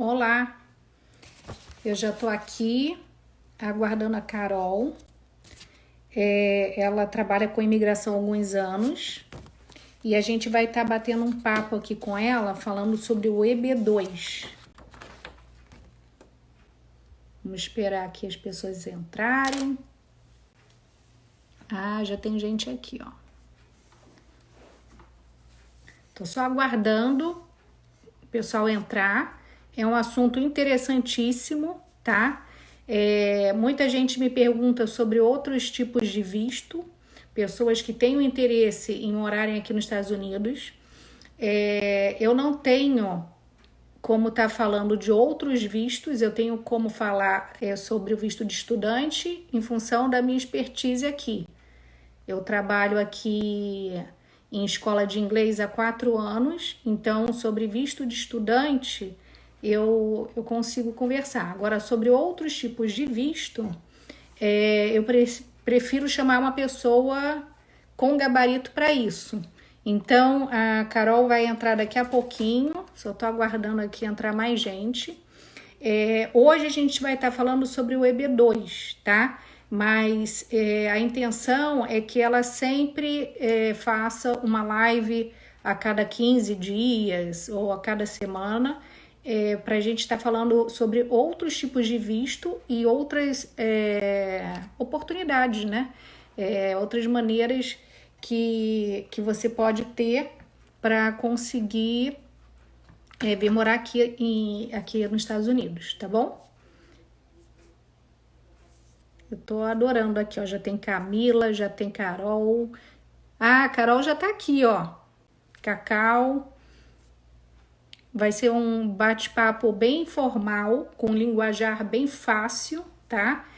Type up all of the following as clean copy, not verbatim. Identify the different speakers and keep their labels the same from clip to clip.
Speaker 1: Olá, eu já estou aqui aguardando a Carol. Ela trabalha com imigração há alguns anos e a gente vai estar batendo um papo aqui com ela falando sobre o EB2. Vamos esperar aqui as pessoas entrarem. Ah, já tem gente aqui, ó. Tô só aguardando o pessoal entrar. É um assunto interessantíssimo, tá? Muita gente me pergunta sobre outros tipos de visto, pessoas que têm o interesse em morarem aqui nos Estados Unidos. Eu não tenho como estar falando de outros vistos, eu tenho como falar sobre o visto de estudante em função da minha expertise aqui. Eu trabalho aqui em escola de inglês há 4 anos, então sobre visto de estudante eu consigo conversar. Agora, sobre outros tipos de visto, eu prefiro chamar uma pessoa com gabarito para isso. Então, a Carol vai entrar daqui a pouquinho, só estou aguardando aqui entrar mais gente. Hoje a gente vai estar falando sobre o EB2, tá? Mas a intenção é que ela sempre faça uma live a cada 15 dias ou a cada semana, para a gente estar falando sobre outros tipos de visto e outras oportunidades, né? Outras maneiras que você pode ter para conseguir vir morar aqui nos Estados Unidos, tá bom? Eu tô adorando aqui, ó. Já tem Camila, já tem Carol. Ah, a Carol já tá aqui, ó. Cacau. Vai ser um bate-papo bem informal, com um linguajar bem fácil, tá?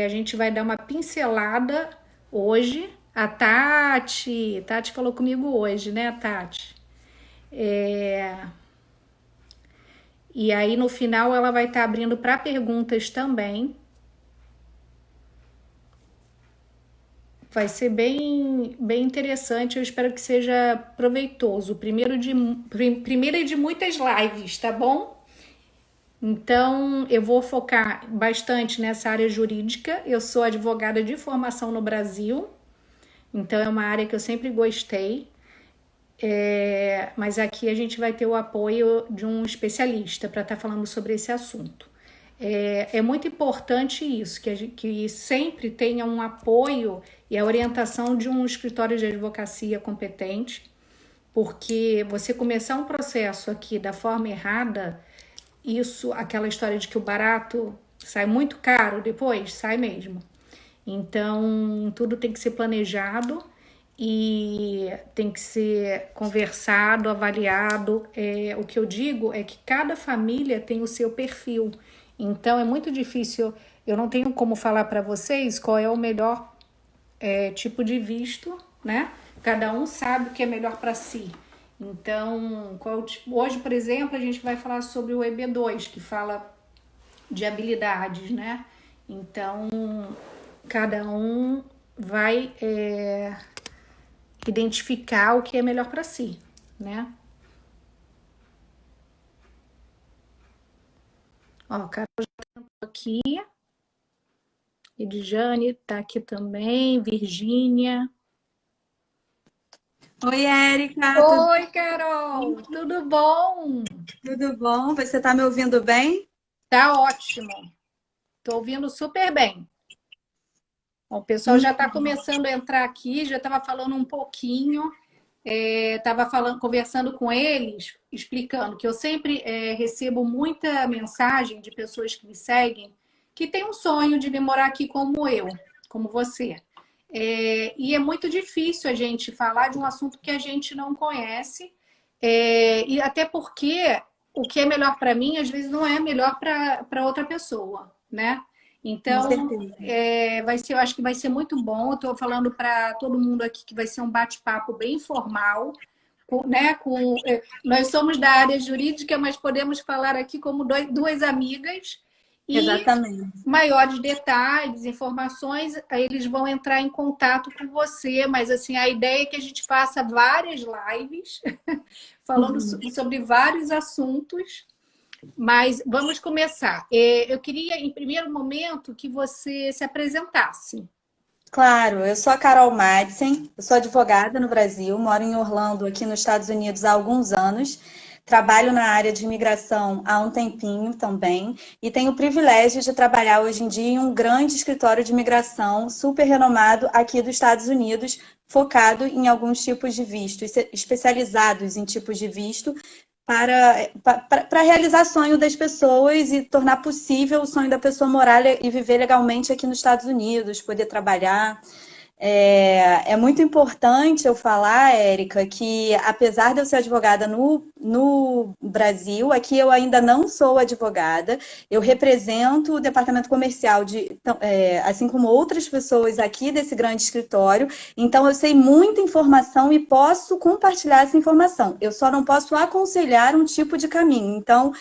Speaker 1: A gente vai dar uma pincelada hoje. A Tati falou comigo hoje, né, Tati? E aí no final ela vai estar abrindo para perguntas também. Vai ser bem interessante, eu espero que seja proveitoso. Primeiro de muitas lives, tá bom? Então, eu vou focar bastante nessa área jurídica. Eu sou advogada de formação no Brasil, então é uma área que eu sempre gostei. Mas aqui a gente vai ter o apoio de um especialista para estar falando sobre esse assunto. É muito importante isso, que sempre tenha um apoio e a orientação de um escritório de advocacia competente, porque você começar um processo aqui da forma errada, aquela história de que o barato sai muito caro depois, sai mesmo. Então, tudo tem que ser planejado e tem que ser conversado, avaliado. O que eu digo é que cada família tem o seu perfil. Então, é muito difícil, eu não tenho como falar para vocês qual é o melhor tipo de visto, né? Cada um sabe o que é melhor para si. Então, hoje, por exemplo, a gente vai falar sobre o EB2, que fala de habilidades, né? Então, cada um vai identificar o que é melhor para si, né? Ó, a Carol já tá aqui. Edjane tá aqui também, Virgínia.
Speaker 2: Oi, Érica,
Speaker 1: Oi, Carol, tudo bom?
Speaker 2: tudo bom? Você está me ouvindo bem?
Speaker 1: Tá ótimo. Tô ouvindo super bem. Bom, o pessoal
Speaker 2: Hum,
Speaker 1: já está começando a entrar aqui, já estava falando um pouquinho, estava conversando com eles, explicando que eu sempre recebo muita mensagem de pessoas que me seguem que têm um sonho de vir morar aqui como eu, como você. E é muito difícil a gente falar de um assunto que a gente não conhece, e até porque o que é melhor para mim, às vezes, não é melhor para outra pessoa, né?
Speaker 2: com
Speaker 1: Então,
Speaker 2: certeza.
Speaker 1: eu acho que vai ser muito bom. Eu estou falando para todo mundo aqui que vai ser um bate-papo bem informal, né? Nós somos da área jurídica, mas podemos falar aqui como duas amigas e
Speaker 2: Exatamente.
Speaker 1: maiores detalhes, informações, aí eles vão entrar em contato com você, mas assim, a ideia é que a gente faça várias lives falando
Speaker 2: Uhum.
Speaker 1: sobre vários assuntos Mas vamos começar. Eu queria, em primeiro momento, que você se apresentasse.
Speaker 2: Claro, eu sou a Carol Madsen, eu sou advogada no Brasil, moro em Orlando, aqui nos Estados Unidos há alguns anos. Trabalho na área de imigração há um tempinho também e tenho o privilégio de trabalhar hoje em dia em um grande escritório de imigração super renomado aqui dos Estados Unidos, focado em alguns tipos de visto, especializados em tipos de visto para realizar sonho das pessoas e tornar possível o sonho da pessoa morar e viver legalmente aqui nos Estados Unidos, poder trabalhar. É muito importante eu falar, Érica, que apesar de eu ser advogada no Brasil, aqui eu ainda não sou advogada, eu represento o departamento comercial, assim como outras pessoas aqui desse grande escritório, então eu sei muita informação e posso compartilhar essa informação, eu só não posso aconselhar um tipo de caminho. Então,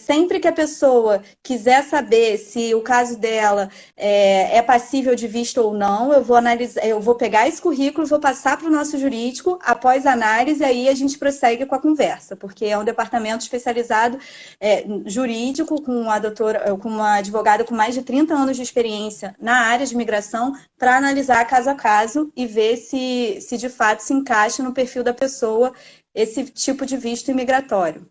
Speaker 2: sempre que a pessoa quiser saber se o caso dela é passível de visto ou não, eu vou pegar esse currículo, vou passar para o nosso jurídico, após análise, aí a gente prossegue com a conversa, porque é um departamento especializado jurídico, com uma advogada com mais de 30 anos de experiência na área de imigração, para analisar caso a caso e ver se de fato se encaixa no perfil da pessoa esse tipo de visto imigratório.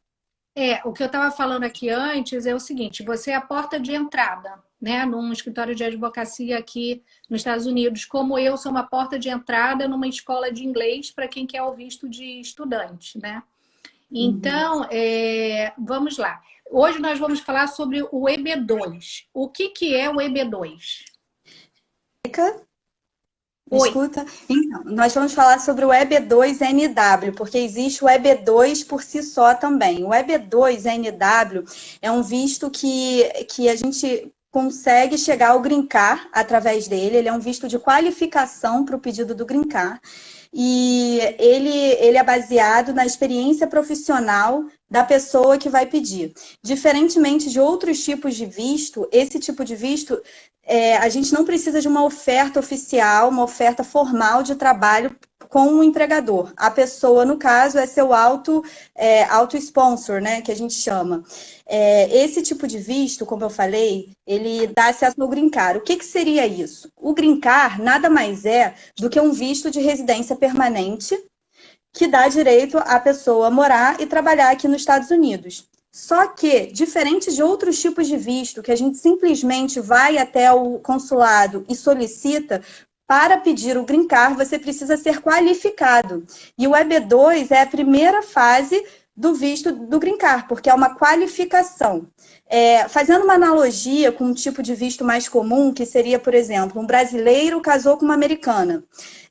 Speaker 1: O que eu estava falando aqui antes é o seguinte: você é a porta de entrada, né, num escritório de advocacia aqui nos Estados Unidos, como eu sou uma porta de entrada numa escola de inglês para quem quer o visto de estudante, né? Então, vamos lá. Hoje nós vamos falar sobre o EB2. O que é o EB2?
Speaker 2: Me
Speaker 1: Oi.
Speaker 2: escuta? Então, nós vamos falar sobre o EB2NW, porque existe o EB2 por si só também. O EB2NW é um visto que a gente consegue chegar ao Green Card através dele. Ele é um visto de qualificação para o pedido do Green Card. E ele é baseado na experiência profissional da pessoa que vai pedir. Diferentemente de outros tipos de visto, esse tipo de visto a gente não precisa de uma oferta oficial, uma oferta formal de trabalho com o empregador. A pessoa, no caso, é seu auto-sponsor, né, que a gente chama. Esse tipo de visto, como eu falei, ele dá acesso ao Green Card. O que seria isso? O Green Card nada mais é do que um visto de residência permanente que dá direito à pessoa morar e trabalhar aqui nos Estados Unidos. Só que, diferente de outros tipos de visto, que a gente simplesmente vai até o consulado e solicita, para pedir o Green Card, você precisa ser qualificado. E o EB2 é a primeira fase do visto do Green Card, porque é uma qualificação. Fazendo uma analogia com um tipo de visto mais comum, que seria, por exemplo, um brasileiro casou com uma americana.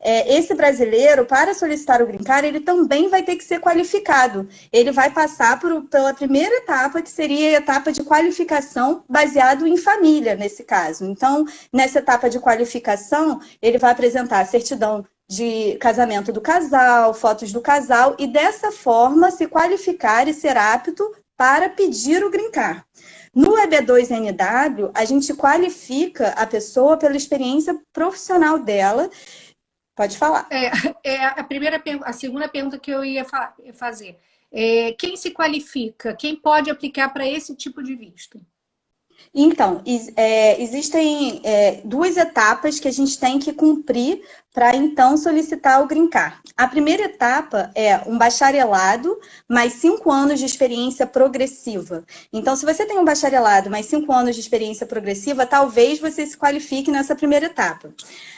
Speaker 2: Esse brasileiro, para solicitar o Green Card, ele também vai ter que ser qualificado. Ele vai passar pela primeira etapa, que seria a etapa de qualificação baseado em família, nesse caso. Então, nessa etapa de qualificação, ele vai apresentar a certidão de casamento do casal, fotos do casal, e dessa forma se qualificar e ser apto para pedir o Green Card. No EB2NW, a gente qualifica a pessoa pela experiência profissional dela. Pode falar.
Speaker 1: A segunda pergunta que eu ia fazer. Quem se qualifica? Quem pode aplicar para esse tipo de visto?
Speaker 2: Então, existem duas etapas que a gente tem que cumprir para, então, solicitar o Green Card. A primeira etapa é um bacharelado mais 5 anos de experiência progressiva. Então, se você tem um bacharelado mais 5 anos de experiência progressiva, talvez você se qualifique nessa primeira etapa.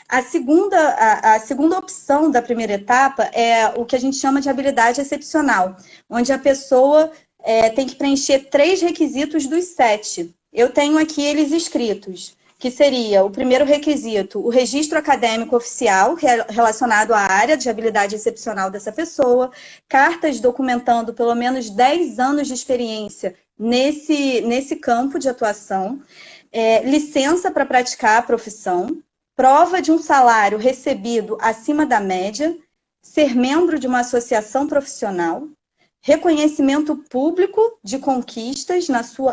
Speaker 2: A segunda opção da primeira etapa é o que a gente chama de habilidade excepcional, onde a pessoa tem que preencher 3 requisitos dos 7. Eu tenho aqui eles escritos, que seria o primeiro requisito, o registro acadêmico oficial relacionado à área de habilidade excepcional dessa pessoa, cartas documentando pelo menos 10 anos de experiência nesse campo de atuação, licença para praticar a profissão, prova de um salário recebido acima da média, ser membro de uma associação profissional, reconhecimento público de conquistas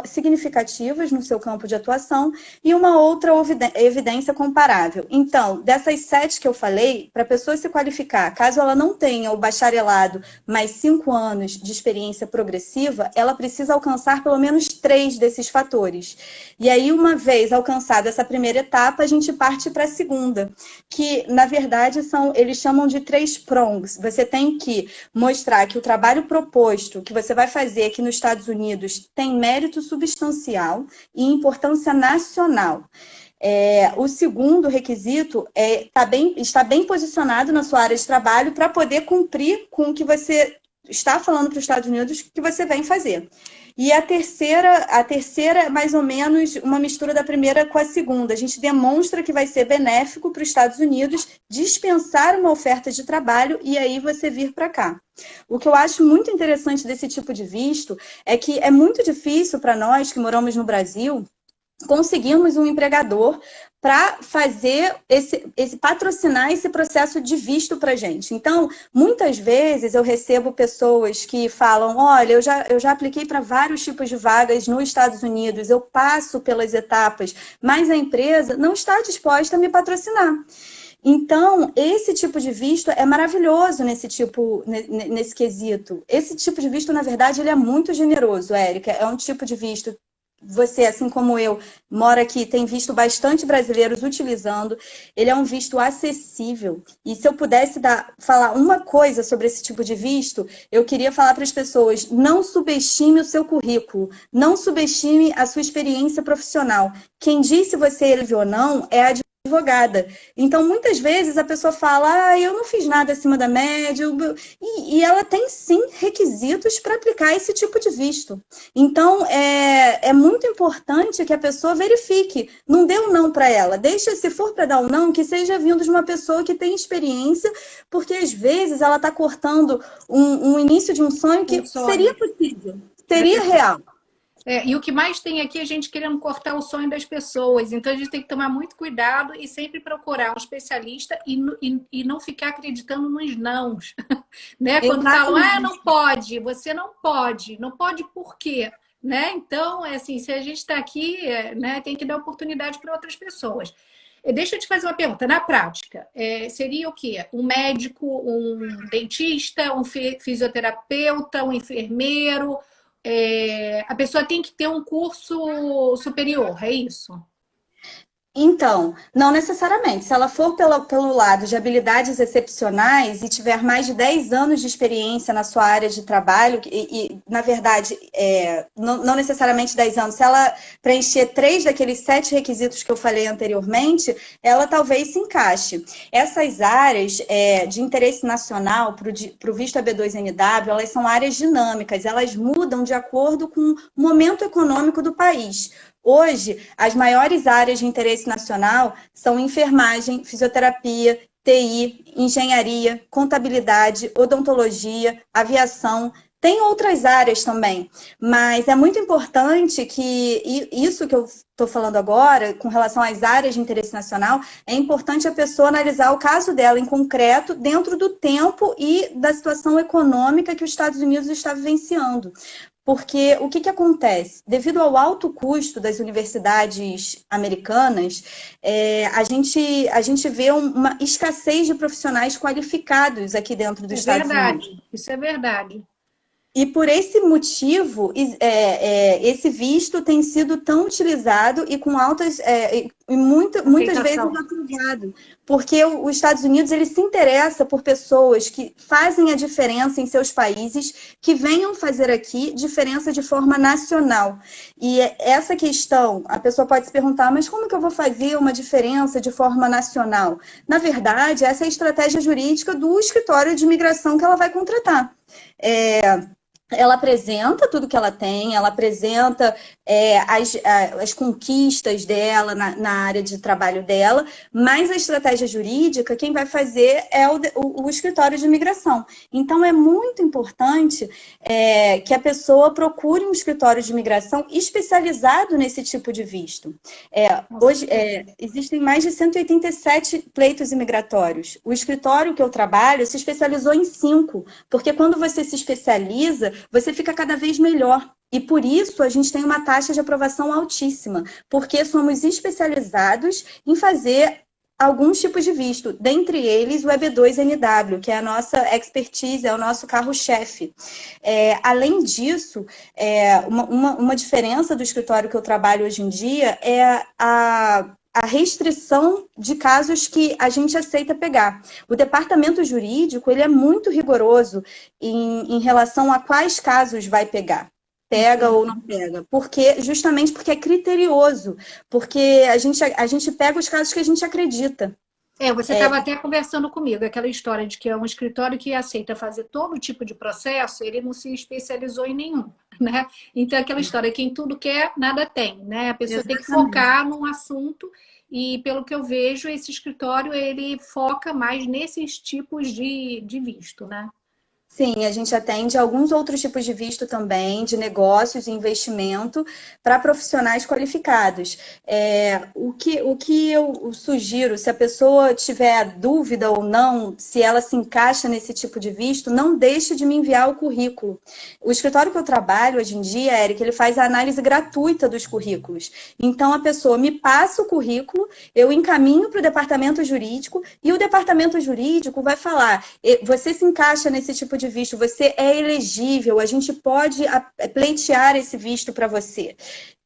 Speaker 2: significativas no seu campo de atuação e uma outra evidência comparável. Então, dessas 7 que eu falei, para a pessoa se qualificar, caso ela não tenha o bacharelado mais 5 anos de experiência progressiva, ela precisa alcançar pelo menos 3 desses fatores. E aí, uma vez alcançada essa primeira etapa, a gente parte para a segunda, que, na verdade, eles chamam de 3 prongs. Você tem que mostrar que o trabalho proposto que você vai fazer aqui nos Estados Unidos tem mérito substancial e importância nacional. O segundo requisito está bem posicionado na sua área de trabalho para poder cumprir com o que você está falando para os Estados Unidos que você vem fazer. E a terceira é mais ou menos uma mistura da primeira com a segunda. A gente demonstra que vai ser benéfico para os Estados Unidos dispensar uma oferta de trabalho e aí você vir para cá. O que eu acho muito interessante desse tipo de visto é que é muito difícil para nós que moramos no Brasil conseguirmos um empregador para fazer patrocinar esse processo de visto para a gente. Então, muitas vezes eu recebo pessoas que falam, olha, eu já apliquei para vários tipos de vagas nos Estados Unidos, eu passo pelas etapas, mas a empresa não está disposta a me patrocinar. Então, esse tipo de visto é maravilhoso nesse quesito. Esse tipo de visto, na verdade, ele é muito generoso, Érica. É um tipo de visto. Você, assim como eu, mora aqui, tem visto bastante brasileiros utilizando. Ele é um visto acessível. E se eu pudesse falar uma coisa sobre esse tipo de visto, eu queria falar para as pessoas, não subestime o seu currículo, não subestime a sua experiência profissional. Quem diz se você serve ou não é a advogada. Então, muitas vezes a pessoa fala, eu não fiz nada acima da média, e ela tem sim requisitos para aplicar esse tipo de visto. Então, é muito importante que a pessoa verifique, não dê um não para ela, deixa, se for para dar um não, que seja vindo de uma pessoa que tem experiência, porque às vezes ela está cortando um início de um sonho que seria possível, seria real.
Speaker 1: E o que mais tem aqui é a gente querendo cortar o sonho das pessoas. Então, a gente tem que tomar muito cuidado e sempre procurar um especialista e não ficar acreditando nos nãos. Né? Quando falam, não pode, você não pode. Não pode por quê? Né? Então, assim, se a gente está aqui, né, tem que dar oportunidade para outras pessoas. Deixa eu te fazer uma pergunta. Na prática, seria o quê? Um médico, um dentista, um fisioterapeuta, um enfermeiro... a pessoa tem que ter um curso superior, é isso?
Speaker 2: Então, não necessariamente. Se ela for pelo lado de habilidades excepcionais e tiver mais de 10 anos de experiência na sua área de trabalho, na verdade, não necessariamente 10 anos, se ela preencher 3 daqueles 7 requisitos que eu falei anteriormente, ela talvez se encaixe. Essas áreas de interesse nacional para o visto AB2NW, elas são áreas dinâmicas, elas mudam de acordo com o momento econômico do país. Hoje, as maiores áreas de interesse nacional são enfermagem, fisioterapia, TI, engenharia, contabilidade, odontologia, aviação. Tem outras áreas também, mas é muito importante que isso que eu estou falando agora, com relação às áreas de interesse nacional, é importante a pessoa analisar o caso dela em concreto dentro do tempo e da situação econômica que os Estados Unidos está vivenciando. Porque o que acontece? Devido ao alto custo das universidades americanas, a gente vê uma escassez de profissionais qualificados aqui dentro dos Estados Unidos.
Speaker 1: Isso é verdade.
Speaker 2: E por esse motivo, esse visto tem sido tão utilizado e com altas, muitas vezes aprovado. Porque os Estados Unidos ele se interessa por pessoas que fazem a diferença em seus países, que venham fazer aqui diferença de forma nacional. E essa questão, a pessoa pode se perguntar, mas como que eu vou fazer uma diferença de forma nacional? Na verdade, essa é a estratégia jurídica do escritório de imigração que ela vai contratar. Ela apresenta tudo que ela tem, ela apresenta as conquistas dela na área de trabalho dela, mas a estratégia jurídica, quem vai fazer é o escritório de imigração. Então, é muito importante que a pessoa procure um escritório de imigração especializado nesse tipo de visto. Hoje, existem mais de 187 pleitos imigratórios. O escritório que eu trabalho se especializou em 5, porque quando você se especializa, você fica cada vez melhor. E por isso a gente tem uma taxa de aprovação altíssima, porque somos especializados em fazer alguns tipos de visto, dentre eles o EB2NW, que é a nossa expertise, é o nosso carro-chefe. Além disso, uma diferença do escritório que eu trabalho hoje em dia é a restrição de casos que a gente aceita pegar. O departamento jurídico ele é muito rigoroso em relação a quais casos vai pegar. Pega ou não pega. Justamente porque é criterioso. Porque a gente pega os casos que a gente acredita.
Speaker 1: Você estava até conversando comigo, aquela história de que é um escritório que aceita fazer todo tipo de processo, ele não se especializou em nenhum, né? Então, aquela história, quem tudo quer, nada tem, né? A pessoa tem que focar num assunto e, pelo que eu vejo, esse escritório, ele foca mais nesses tipos de visto, né?
Speaker 2: Sim, a gente atende alguns outros tipos de visto também, de negócios e investimento, para profissionais qualificados. O que eu sugiro, se a pessoa tiver dúvida ou não, se ela se encaixa nesse tipo de visto, não deixe de me enviar o currículo. O escritório que eu trabalho hoje em dia, Eric, ele faz a análise gratuita dos currículos. Então, a pessoa me passa o currículo, eu encaminho para o departamento jurídico, e o departamento jurídico vai falar, você se encaixa nesse tipo de visto, você é elegível, a gente pode pleitear esse visto para você.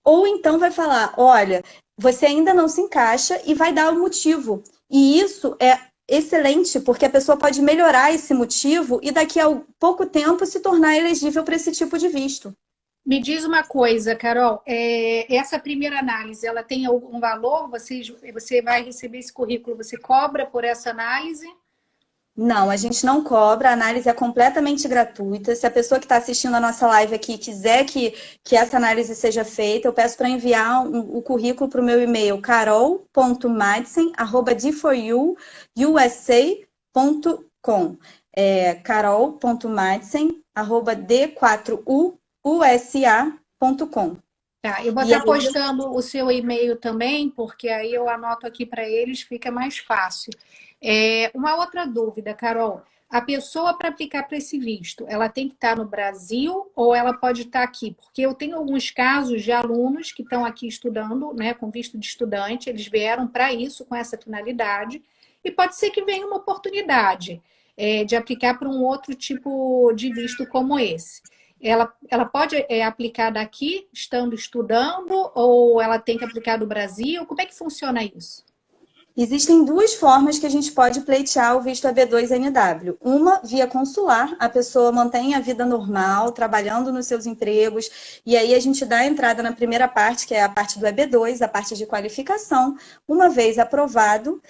Speaker 2: Ou então vai falar, olha, você ainda não se encaixa e vai dar o motivo. E isso é excelente, porque a pessoa pode melhorar esse motivo e daqui a pouco tempo se tornar elegível para esse tipo de visto.
Speaker 1: Me diz uma coisa, Carol, essa primeira análise, ela tem algum valor? Você vai receber esse currículo, você cobra por essa análise?
Speaker 2: Não, a gente não cobra, a análise é completamente gratuita. Se a pessoa que está assistindo a nossa live aqui quiser que essa análise seja feita, eu peço para enviar o currículo para o meu e-mail, carol.madsen@d4uusa.com. carol.madsen@d4uusa.com.
Speaker 1: Tá, eu vou estar postando o seu e-mail também, porque aí eu anoto aqui para eles, fica mais fácil. Uma outra dúvida, Carol. A pessoa para aplicar para esse visto, ela tem que estar no Brasil ou ela pode estar aqui? Porque eu tenho alguns casos de alunos que estão aqui estudando, né, com visto de estudante, eles vieram para isso, com essa finalidade, e pode ser que venha uma oportunidade de aplicar para um outro tipo de visto como esse. Ela pode aplicar daqui, estando estudando, ou ela tem que aplicar do Brasil? Como é que funciona isso?
Speaker 2: Existem duas formas que a gente pode pleitear o visto EB2NW. Uma, via consular, a pessoa mantém a vida normal, trabalhando nos seus empregos, e aí a gente dá a entrada na primeira parte, que é a parte do EB2, a parte de qualificação. Uma vez aprovado,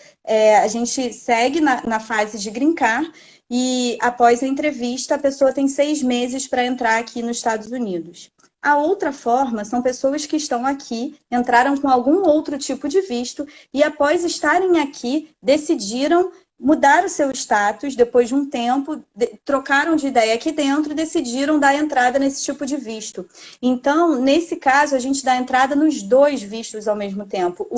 Speaker 2: a gente segue na fase de green card, e após a entrevista, a pessoa tem 6 meses para entrar aqui nos Estados Unidos. A outra forma são pessoas que estão aqui, entraram com algum outro tipo de visto e após estarem aqui, decidiram mudar o seu status depois de um tempo, trocaram de ideia aqui dentro e decidiram dar entrada nesse tipo de visto. Então, nesse caso, a gente dá entrada nos dois vistos ao mesmo tempo.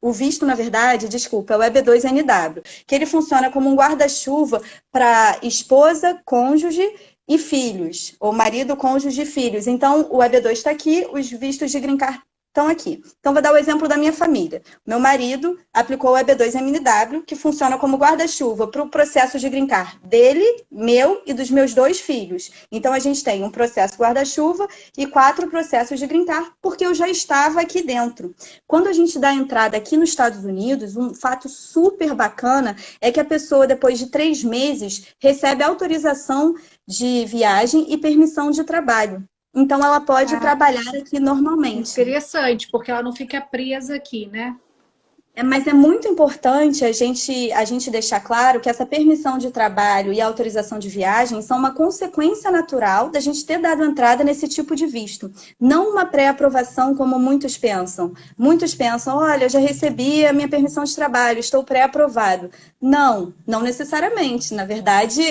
Speaker 2: O visto, na verdade, desculpa, é o EB2NW, que ele funciona como um guarda-chuva para esposa, cônjuge e filhos, ou marido, cônjuge e filhos. Então, o EB2 está aqui, os vistos de green card estão aqui. Então, vou dar o exemplo da minha família. Meu marido aplicou o EB2MNW, que funciona como guarda-chuva para o processo de green card dele, meu e dos meus 2 filhos. Então, a gente tem um processo guarda-chuva e 4 processos de green card, porque eu já estava aqui dentro. Quando a gente dá entrada aqui nos Estados Unidos, um fato super bacana é que a pessoa, depois de 3 meses, recebe autorização de viagem e permissão de trabalho. Então, ela pode trabalhar aqui normalmente.
Speaker 1: Interessante, porque ela não fica presa aqui, né?
Speaker 2: Mas é muito importante a gente deixar claro que essa permissão de trabalho e autorização de viagem são uma consequência natural da gente ter dado entrada nesse tipo de visto. Não uma pré-aprovação como muitos pensam. Muitos pensam, olha, eu já recebi a minha permissão de trabalho, estou pré-aprovado. Não, não necessariamente. Na verdade,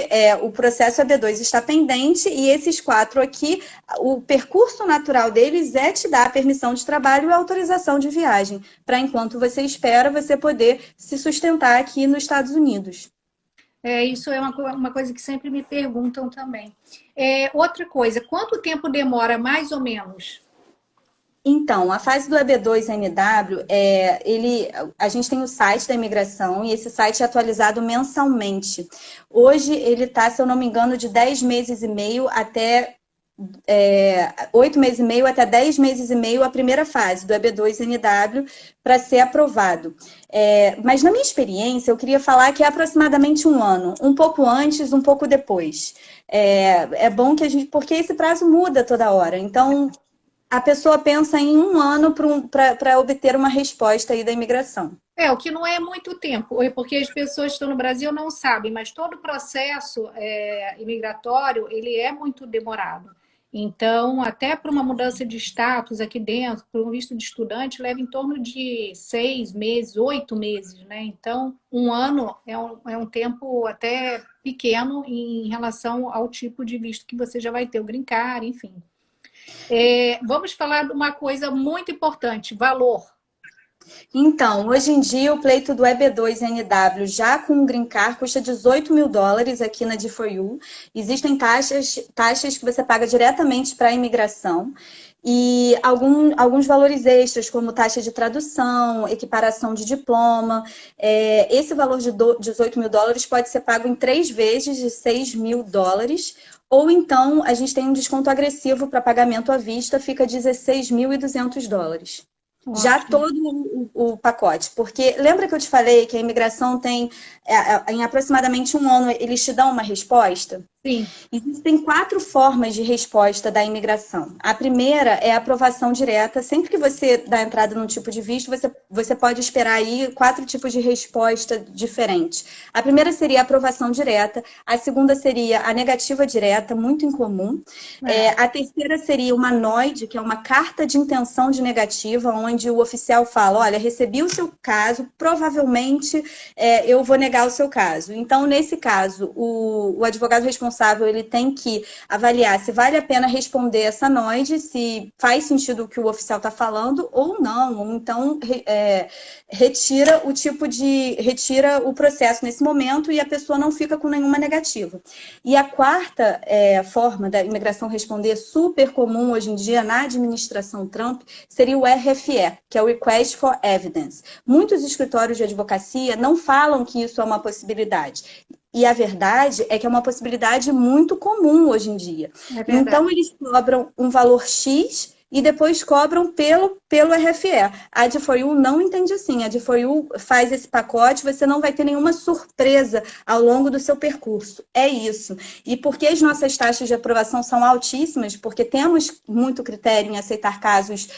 Speaker 2: o processo EB2 está pendente e esses 4 aqui, o percurso natural deles é te dar a permissão de trabalho e autorização de viagem, para enquanto você espera você poder se sustentar aqui nos Estados Unidos.
Speaker 1: Isso é uma coisa que sempre me perguntam também. Outra coisa, quanto tempo demora mais ou menos?
Speaker 2: Então, a fase do EB2NW, a gente tem o site da imigração e esse site é atualizado mensalmente. Hoje ele está, se eu não me engano, de 10 meses e meio até 8 meses e meio até 10 meses e meio a primeira fase do EB2NW para ser aprovado. Mas na minha experiência, eu queria falar que é aproximadamente um ano, um pouco antes, um pouco depois. É bom que a gente, porque esse prazo muda toda hora. Então, a pessoa pensa em um ano para obter uma resposta aí da imigração.
Speaker 1: O que não é muito tempo, porque as pessoas que estão no Brasil não sabem, mas todo o processo imigratório, ele é muito demorado. Então, até para uma mudança de status aqui dentro, para um visto de estudante, leva em torno de 6 meses, 8 meses, né? Então, um ano é um tempo até pequeno em relação ao tipo de visto que você já vai ter, o green card, enfim. Vamos falar de uma coisa muito importante, valor.
Speaker 2: Então, hoje em dia, o pleito do EB2NW, já com o Green Card, custa US$ 18.000 aqui na D4U. Existem taxas que você paga diretamente para a imigração e alguns valores extras, como taxa de tradução, equiparação de diploma. Esse valor de US$ 18.000 pode ser pago em 3 vezes de US$ 6.000. Ou então, a gente tem um desconto agressivo para pagamento à vista, fica US$ 16.200. Já
Speaker 1: Ótimo.
Speaker 2: todo o pacote, porque lembra que eu te falei que a imigração tem, em aproximadamente um ano, eles te dão uma resposta?
Speaker 1: Sim.
Speaker 2: Existem 4 formas de resposta da imigração. A primeira é a aprovação direta. Sempre que você dá entrada num tipo de visto, você pode esperar aí 4 tipos de resposta diferentes. A primeira seria a aprovação direta. A segunda seria a negativa direta, muito incomum. A terceira seria uma NOID, que é uma carta de intenção de negativa, onde o oficial fala, olha, recebi o seu caso, provavelmente eu vou negar o seu caso. Então, nesse caso, o advogado responsável ele tem que avaliar se vale a pena responder essa NOID, se faz sentido o que o oficial está falando ou não. Ou então retira o processo nesse momento e a pessoa não fica com nenhuma negativa. E a quarta forma da imigração responder, super comum hoje em dia na administração Trump, seria o RFE, que é o Request for Evidence. Muitos escritórios de advocacia não falam que isso é uma possibilidade. E a verdade é que é uma possibilidade muito comum hoje em dia.
Speaker 1: É verdade.
Speaker 2: Então, eles cobram um valor X e depois cobram pelo RFE. A D4U não entende assim. A D4U faz esse pacote, você não vai ter nenhuma surpresa ao longo do seu percurso. É isso. E por que as nossas taxas de aprovação são altíssimas? Porque temos muito critério em aceitar casos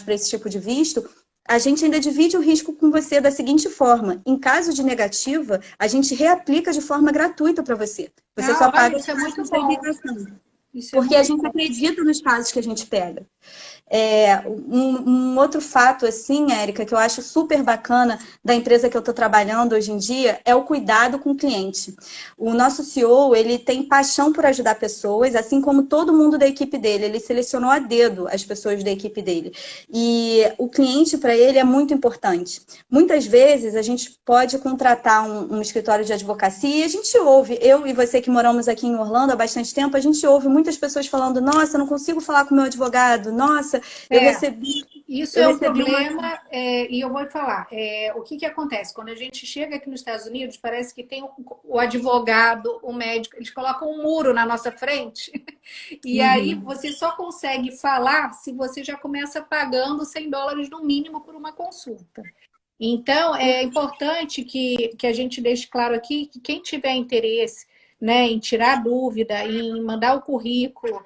Speaker 2: para esse tipo de visto. A gente ainda divide o risco com você da seguinte forma: em caso de negativa, a gente reaplica de forma gratuita para você. Você só
Speaker 1: Olha,
Speaker 2: paga
Speaker 1: isso
Speaker 2: as
Speaker 1: é muito
Speaker 2: taxas da
Speaker 1: bom.
Speaker 2: imigração.
Speaker 1: Isso é
Speaker 2: Porque a
Speaker 1: muito
Speaker 2: gente
Speaker 1: bom.
Speaker 2: acredita nos casos que a gente pega. Um outro fato, assim, Érica, que eu acho super bacana da empresa que eu estou trabalhando hoje em dia é o cuidado com o cliente. O nosso CEO, ele tem paixão por ajudar pessoas, assim como todo mundo da equipe dele. Ele selecionou a dedo as pessoas da equipe dele. E o cliente, para ele, é muito importante. Muitas vezes, a gente pode contratar um escritório de advocacia e a gente ouve, eu e você que moramos aqui em Orlando há bastante tempo, a gente ouve muitas pessoas falando, nossa, eu não consigo falar com o meu advogado, nossa, eu
Speaker 1: É,
Speaker 2: recebi,
Speaker 1: isso
Speaker 2: eu
Speaker 1: é um
Speaker 2: recebi uma.
Speaker 1: problema, e eu vou falar. O que acontece? Quando a gente chega aqui nos Estados Unidos, parece que tem o advogado, o médico, eles colocam um muro na nossa frente, e aí
Speaker 2: Uhum.
Speaker 1: você só consegue falar se você já começa pagando US$ 100 no mínimo por uma consulta. Então, é importante que a gente deixe claro aqui que quem tiver interesse, né, em tirar dúvida, em mandar o currículo,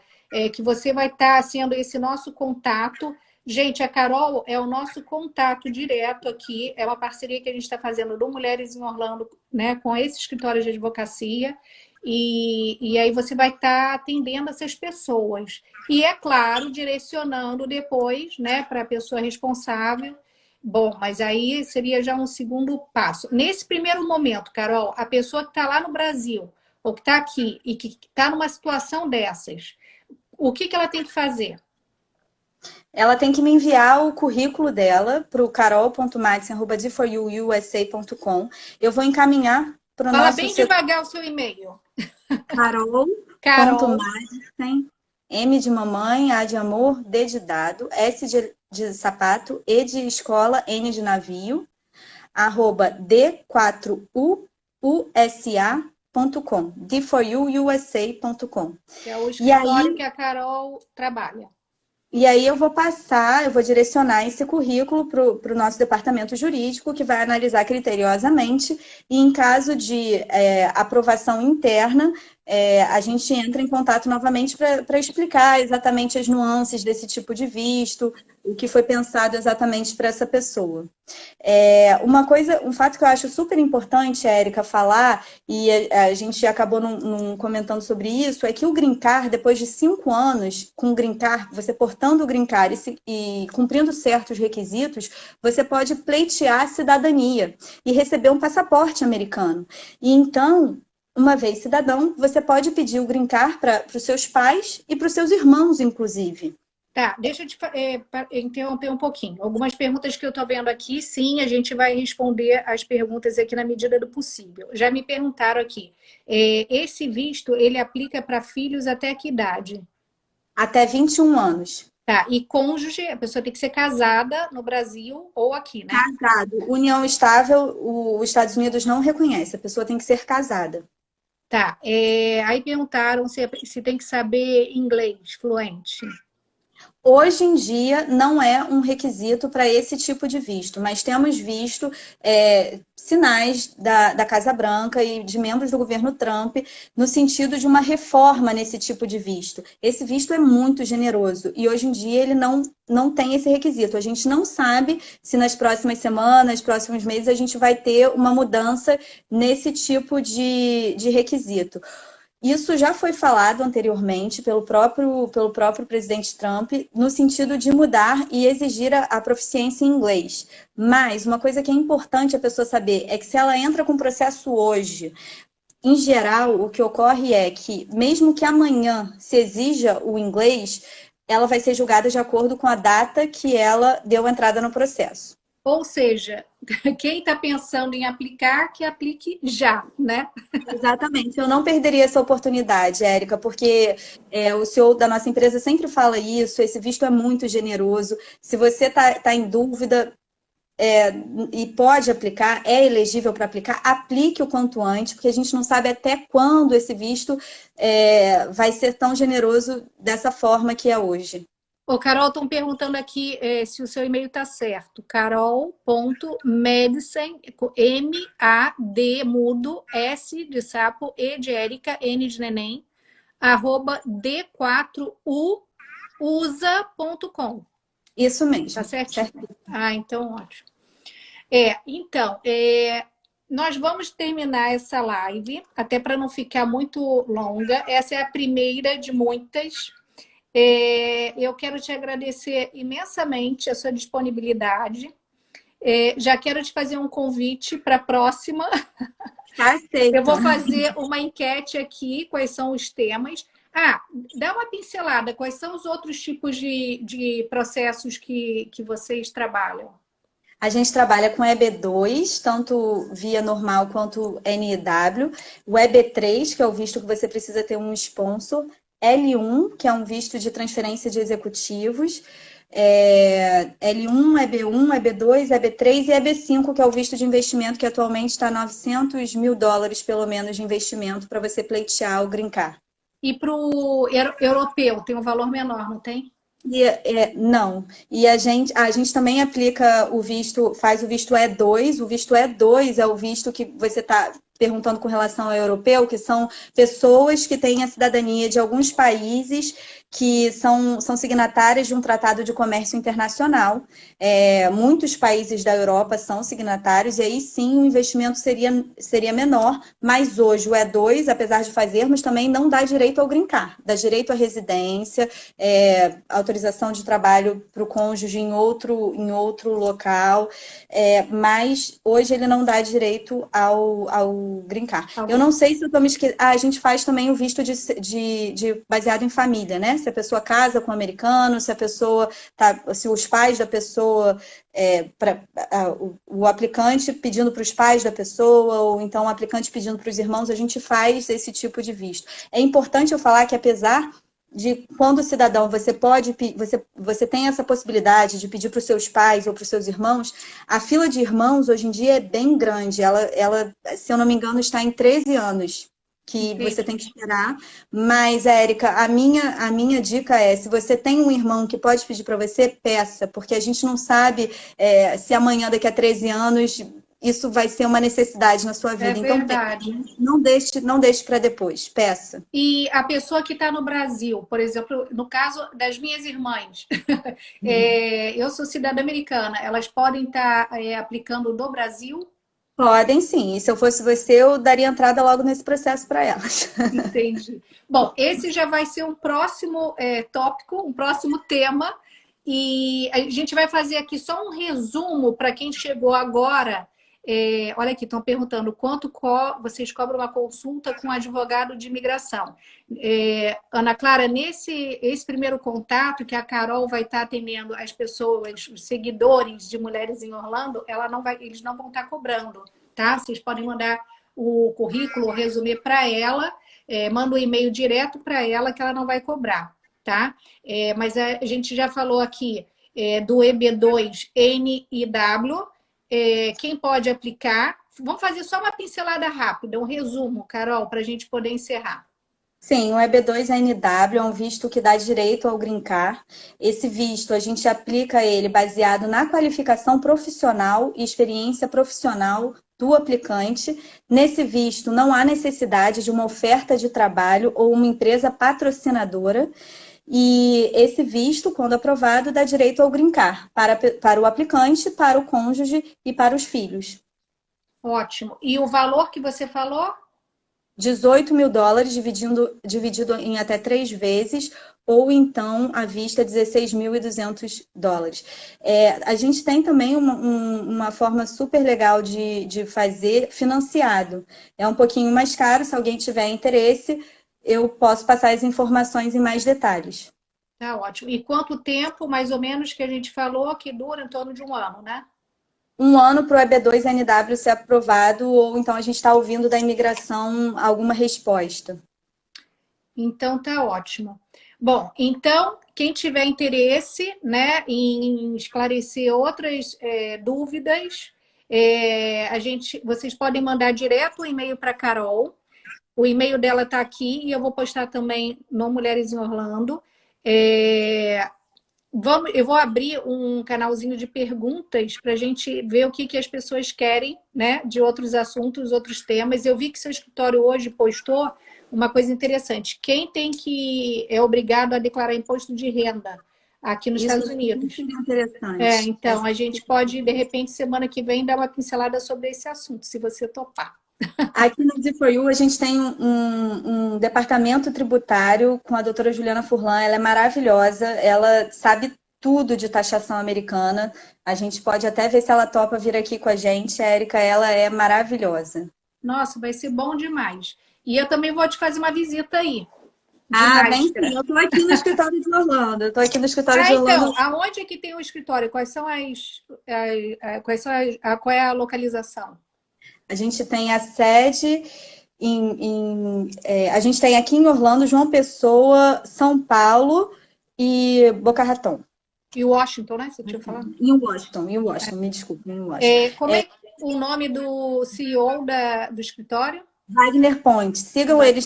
Speaker 1: que você vai estar sendo esse nosso contato. Gente, a Carol é o nosso contato direto aqui, é uma parceria que a gente está fazendo do Mulheres em Orlando, né, com esse escritório de advocacia, e aí você vai estar atendendo essas pessoas. E, é claro, direcionando depois, né, para a pessoa responsável. Bom, mas aí seria já um segundo passo. Nesse primeiro momento, Carol, a pessoa que está lá no Brasil, ou que está aqui e que está numa situação dessas, o que ela tem que fazer?
Speaker 2: Ela tem que me enviar o currículo dela para o carol.madsen@d4uusa.com. Eu vou encaminhar para o
Speaker 1: Fala
Speaker 2: nosso
Speaker 1: bem
Speaker 2: setor.
Speaker 1: devagar o seu e-mail. Carol,
Speaker 2: Carol.madsen, M de mamãe, A de amor, D de dado, S de sapato, E de escola, N de navio, arroba d4uusa.com, d4uusa.com.
Speaker 1: que é o
Speaker 2: E
Speaker 1: escritório
Speaker 2: aí
Speaker 1: que a Carol trabalha.
Speaker 2: eu eu vou direcionar esse currículo para o nosso departamento jurídico, que vai analisar criteriosamente, e em caso de aprovação interna, a gente entra em contato novamente para explicar exatamente as nuances desse tipo de visto, o que foi pensado exatamente para essa pessoa. Um fato que eu acho super importante, Érica, falar, e a gente acabou não comentando sobre isso, é que o Green Card, depois de 5 anos, com o Green Card, você portando o Green Card e cumprindo certos requisitos, você pode pleitear a cidadania e receber um passaporte americano. E então, uma vez cidadão, você pode pedir o Green Card para os seus pais e para os seus irmãos, inclusive.
Speaker 1: Tá, deixa eu te interromper um pouquinho. Algumas perguntas que eu estou vendo aqui, sim, a gente vai responder as perguntas aqui na medida do possível. Já me perguntaram aqui, esse visto, ele aplica para filhos até que idade?
Speaker 2: Até 21 anos.
Speaker 1: Tá, e cônjuge, a pessoa tem que ser casada no Brasil ou aqui, né?
Speaker 2: Casado. União estável, os Estados Unidos não reconhece. A pessoa tem que ser casada.
Speaker 1: Tá, aí perguntaram se tem que saber inglês fluente.
Speaker 2: Hoje em dia, não é um requisito para esse tipo de visto, mas temos visto sinais da Casa Branca e de membros do governo Trump no sentido de uma reforma nesse tipo de visto. Esse visto é muito generoso e hoje em dia ele não tem esse requisito. A gente não sabe se nas próximas semanas, próximos meses, a gente vai ter uma mudança nesse tipo de requisito. Isso já foi falado anteriormente pelo próprio presidente Trump, no sentido de mudar e exigir a proficiência em inglês. Mas uma coisa que é importante a pessoa saber é que se ela entra com o processo hoje, em geral, o que ocorre é que, mesmo que amanhã se exija o inglês, ela vai ser julgada de acordo com a data que ela deu entrada no processo.
Speaker 1: Ou seja, quem está pensando em aplicar, que aplique já, né?
Speaker 2: Exatamente, eu não perderia essa oportunidade, Érica, porque o senhor da nossa empresa sempre fala isso, esse visto é muito generoso. Se você está em dúvida e pode aplicar, é elegível para aplicar, aplique o quanto antes, porque a gente não sabe até quando esse visto vai ser tão generoso dessa forma que é hoje.
Speaker 1: Ô, Carol, estão perguntando aqui se o seu e-mail está certo. Carol.medicine, M-A-D mudo, S de sapo, E de Érica, N de neném, arroba d4uusa.com.
Speaker 2: Isso
Speaker 1: Tá
Speaker 2: mesmo,
Speaker 1: certinho?
Speaker 2: certo?
Speaker 1: Ah, então ótimo. Então, nós vamos terminar essa live, até para não ficar muito longa. Essa é a primeira de muitas. Eu quero te agradecer imensamente a sua disponibilidade. Já quero te fazer um convite para a próxima.
Speaker 2: Tá
Speaker 1: Eu
Speaker 2: aceito.
Speaker 1: vou fazer uma enquete aqui, quais são os temas. Dá uma pincelada, quais são os outros tipos de processos que vocês trabalham?
Speaker 2: A gente trabalha com EB2, tanto via normal quanto NIW. O EB3, que é o visto que você precisa ter um sponsor. L1, que é um visto de transferência de executivos. L1, EB1, EB2, EB3 e EB5, que é o visto de investimento, que atualmente está $900 mil, pelo menos, de investimento para você pleitear o Green Card.
Speaker 1: E para o europeu, tem um valor menor, não tem?
Speaker 2: Não. E a gente também aplica o visto, faz o visto E2. O visto E2 é o visto que você está perguntando com relação ao europeu, que são pessoas que têm a cidadania de alguns países que são signatárias de um tratado de comércio internacional. Muitos países da Europa são signatários, e aí sim o investimento seria menor, mas hoje o E2, apesar de fazermos, também não dá direito ao Green Card, dá direito à residência, autorização de trabalho para o cônjuge em outro local, mas hoje ele não dá direito ao o Green Card.
Speaker 1: Tá
Speaker 2: Eu
Speaker 1: bom.
Speaker 2: não sei se eu tô me esquecendo. A gente faz também o visto baseado em família, né? Se a pessoa casa com um americano, se a pessoa se os pais da pessoa, o aplicante pedindo para os pais da pessoa, ou então o aplicante pedindo para os irmãos, a gente faz esse tipo de visto. É importante eu falar que apesar de quando o cidadão você tem essa possibilidade de pedir para os seus pais ou para os seus irmãos, a fila de irmãos hoje em dia é bem grande. Ela, se eu não me engano, está em 13 anos que você tem que esperar. Mas, Érica, a minha dica é, se você tem um irmão que pode pedir para você, peça, porque a gente não sabe se amanhã, daqui a 13 anos, isso vai ser uma necessidade na sua
Speaker 1: É
Speaker 2: vida. Então,
Speaker 1: verdade.
Speaker 2: não deixe para depois, peça.
Speaker 1: E a pessoa que está no Brasil, por exemplo, no caso das minhas irmãs, eu sou cidadã americana, elas podem estar aplicando no Brasil?
Speaker 2: Podem sim, e se eu fosse você, eu daria entrada logo nesse processo para elas.
Speaker 1: Entendi. Bom, esse já vai ser um próximo tópico, um próximo tema, e a gente vai fazer aqui só um resumo para quem chegou agora. Olha aqui, estão perguntando quanto vocês cobram uma consulta com um advogado de imigração. Ana Clara, esse primeiro contato que a Carol vai estar atendendo as pessoas, os seguidores de Mulheres em Orlando, eles não vão estar cobrando, tá? Vocês podem mandar o currículo, o resumê para ela, manda um e-mail direto para ela que ela não vai cobrar, tá? Mas a gente já falou aqui do EB2NIW, quem pode aplicar. Vamos fazer só uma pincelada rápida, um resumo, Carol, para a gente poder encerrar.
Speaker 2: Sim, o EB2NW é um visto que dá direito ao Green Card. Esse visto, a gente aplica ele baseado na qualificação profissional e experiência profissional do aplicante. Nesse visto, não há necessidade de uma oferta de trabalho ou uma empresa patrocinadora. E esse visto, quando aprovado, dá direito ao Green Card para o aplicante, para o cônjuge e para os filhos.
Speaker 1: Ótimo. E o valor que você falou?
Speaker 2: US$ 18.000 dividido em até 3 vezes, ou então à vista US$ 16.200. A gente tem também uma forma super legal de fazer financiado. É um pouquinho mais caro, se alguém tiver interesse, eu posso passar as informações em mais detalhes.
Speaker 1: Tá ótimo. E quanto tempo, mais ou menos, que a gente falou que dura em torno de um ano, né?
Speaker 2: Um ano para o EB2NW ser aprovado, ou então a gente está ouvindo da imigração alguma resposta.
Speaker 1: Então tá ótimo. Bom, então, quem tiver interesse, né, em esclarecer outras dúvidas, vocês podem mandar direto o e-mail para a Carol. O e-mail dela está aqui e eu vou postar também no Mulheres em Orlando. Eu vou abrir um canalzinho de perguntas para a gente ver o que as pessoas querem, né, de outros assuntos, outros temas. Eu vi que seu escritório hoje postou uma coisa interessante. Quem é obrigado a declarar imposto de renda aqui nos Estados Unidos?
Speaker 2: Isso é interessante.
Speaker 1: Então, a gente pode, de repente, semana que vem, dar uma pincelada sobre esse assunto, se você topar.
Speaker 2: Aqui no D4U a gente tem um departamento tributário com a doutora Juliana Furlan, ela é maravilhosa, ela sabe tudo de taxação americana. A gente pode até ver se ela topa vir aqui com a gente. A Érica, ela é maravilhosa.
Speaker 1: Nossa, vai ser bom demais. E eu também vou te fazer uma visita aí.
Speaker 2: Bem sim. Eu estou aqui no escritório de Orlando. Eu estou aqui no escritório de
Speaker 1: Então,
Speaker 2: Orlando.
Speaker 1: aonde é que tem o escritório? Qual é a localização?
Speaker 2: A gente tem a sede a gente tem aqui em Orlando, João Pessoa, São Paulo e Boca Raton.
Speaker 1: E Washington, né? Você tinha falado?
Speaker 2: Em Washington, me desculpe, em Washington.
Speaker 1: Como é o nome do CEO do escritório?
Speaker 2: Wagner Ponte. Sigam ele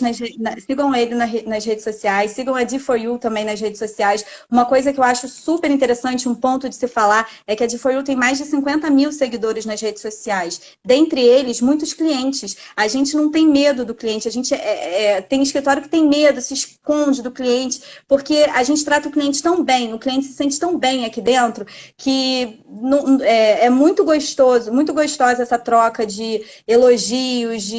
Speaker 2: nas redes sociais, sigam a D4U também nas redes sociais. Uma coisa que eu acho super interessante, um ponto de se falar, é que a D4U tem mais de 50 mil seguidores nas redes sociais. Dentre eles, muitos clientes. A gente não tem medo do cliente, a gente tem escritório que tem medo, se esconde do cliente, porque a gente trata o cliente tão bem, o cliente se sente tão bem aqui dentro, que é muito gostosa essa troca de elogios,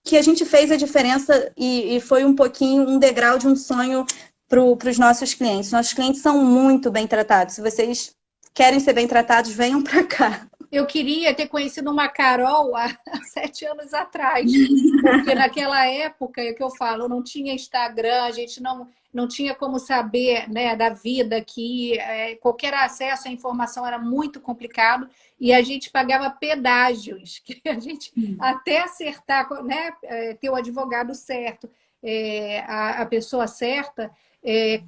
Speaker 2: que a gente fez a diferença e foi um pouquinho um degrau de um sonho para os nossos clientes. Nossos clientes são muito bem tratados. Se vocês querem ser bem tratados, venham para cá.
Speaker 1: Eu queria ter conhecido uma Carol há 7 anos atrás, porque naquela época, é que eu falo, não tinha Instagram, a gente não tinha como saber, né, da vida aqui, qualquer acesso à informação era muito complicado e a gente pagava pedágios, que a gente até acertar, né, ter o advogado certo, a pessoa certa,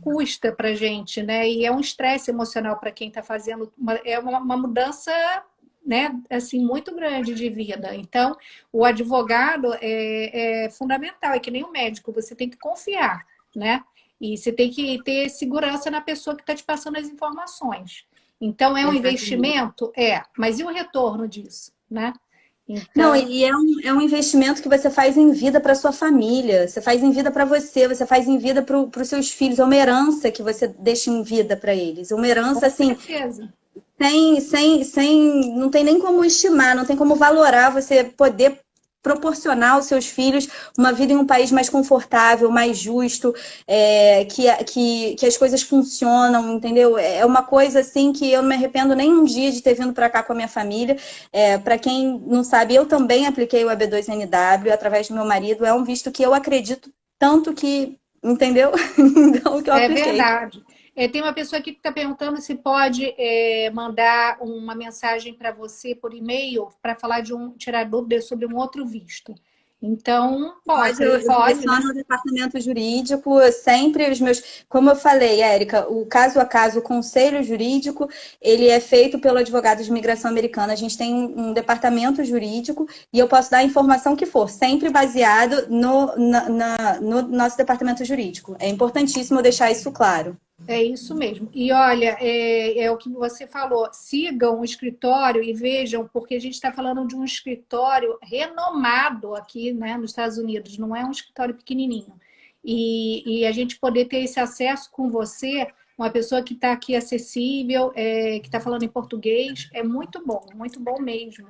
Speaker 1: custa para a gente, né? E é um estresse emocional para quem está fazendo, uma mudança, né, assim, muito grande de vida. Então, o advogado é fundamental, é que nem o médico, você tem que confiar, né? E você tem que ter segurança na pessoa que está te passando as informações. Então, é um
Speaker 2: Exatamente.
Speaker 1: investimento? É, mas e o retorno disso, né?
Speaker 2: Não,
Speaker 1: Então,
Speaker 2: e é um investimento que você faz em vida para sua família, você faz em vida para você, você faz em vida para os seus filhos, é uma herança que você deixa em vida para eles. Uma herança,
Speaker 1: com
Speaker 2: assim,
Speaker 1: certeza.
Speaker 2: não tem nem como estimar, não tem como valorar você poder proporcionar aos seus filhos uma vida em um país mais confortável, mais justo, que as coisas funcionam, entendeu? É uma coisa assim que eu não me arrependo nem um dia de ter vindo para cá com a minha família. Para quem não sabe, eu também apliquei o EB2NW através do meu marido. É um visto que eu acredito tanto que, entendeu? Então, que eu
Speaker 1: É
Speaker 2: apliquei.
Speaker 1: verdade. Tem uma pessoa aqui que está perguntando se pode mandar uma mensagem para você por e-mail para falar tirar dúvidas sobre um outro visto. Então,
Speaker 2: Pode, eu
Speaker 1: pode, né?
Speaker 2: direciono o departamento jurídico, sempre os meus. Como eu falei, Érica, o caso a caso, o conselho jurídico, ele é feito pelo advogado de imigração americana. A gente tem um departamento jurídico e eu posso dar a informação que for, sempre baseado no nosso departamento jurídico. É importantíssimo deixar isso claro.
Speaker 1: É isso mesmo. E olha, é o que você falou. Sigam o escritório e vejam, porque a gente está falando de um escritório renomado aqui, né, nos Estados Unidos. Não é um escritório pequenininho. E a gente poder ter esse acesso com você, uma pessoa que está aqui acessível, que está falando em português, é muito bom mesmo.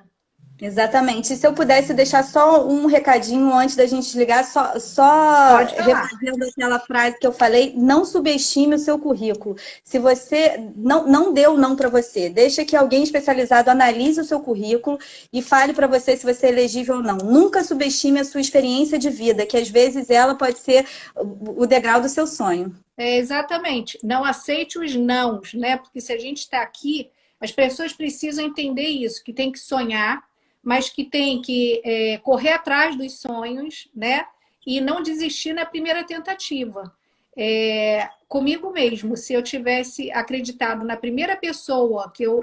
Speaker 2: Exatamente. E se eu pudesse deixar só um recadinho antes da gente desligar, só
Speaker 1: Pode falar.
Speaker 2: refazendo aquela frase que eu falei, não subestime o seu currículo. Se você não deu não para você, deixa que alguém especializado analise o seu currículo e fale para você se você é elegível ou não. Nunca subestime a sua experiência de vida, que às vezes ela pode ser o degrau do seu sonho.
Speaker 1: Exatamente. Não aceite os nãos, né? Porque se a gente está aqui, as pessoas precisam entender isso, que tem que sonhar, mas que tem que correr atrás dos sonhos, né? E não desistir na primeira tentativa. Comigo mesmo, se eu tivesse acreditado na primeira pessoa que eu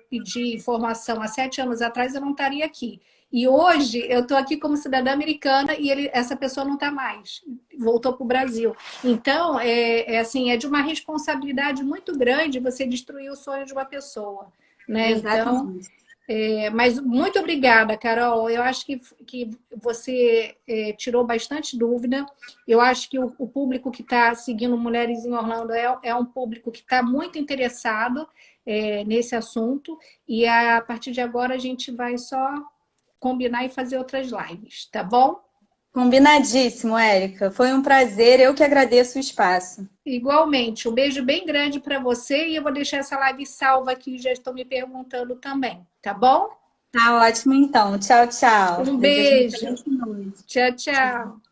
Speaker 1: pedi informação há 7 anos atrás, eu não estaria aqui. E hoje eu estou aqui como cidadã americana e essa pessoa não está mais, voltou para o Brasil. Então, assim, é de uma responsabilidade muito grande você destruir o sonho de uma pessoa, né? Então,
Speaker 2: Exatamente.
Speaker 1: mas muito obrigada, Carol. Eu acho que você tirou bastante dúvida. Eu acho que o público que está seguindo Mulheres em Orlando é um público que está muito interessado nesse assunto. E a partir de agora a gente vai só combinar e fazer outras lives, tá bom?
Speaker 2: Combinadíssimo, Érica. Foi um prazer. Eu que agradeço o espaço.
Speaker 1: Igualmente, um beijo bem grande para você e eu vou deixar essa live salva aqui, já estou me perguntando também, tá bom?
Speaker 2: Tá ótimo, então. Tchau, tchau.
Speaker 1: Um
Speaker 2: Desejo uma
Speaker 1: beijo.
Speaker 2: excelente noite.
Speaker 1: Tchau, tchau.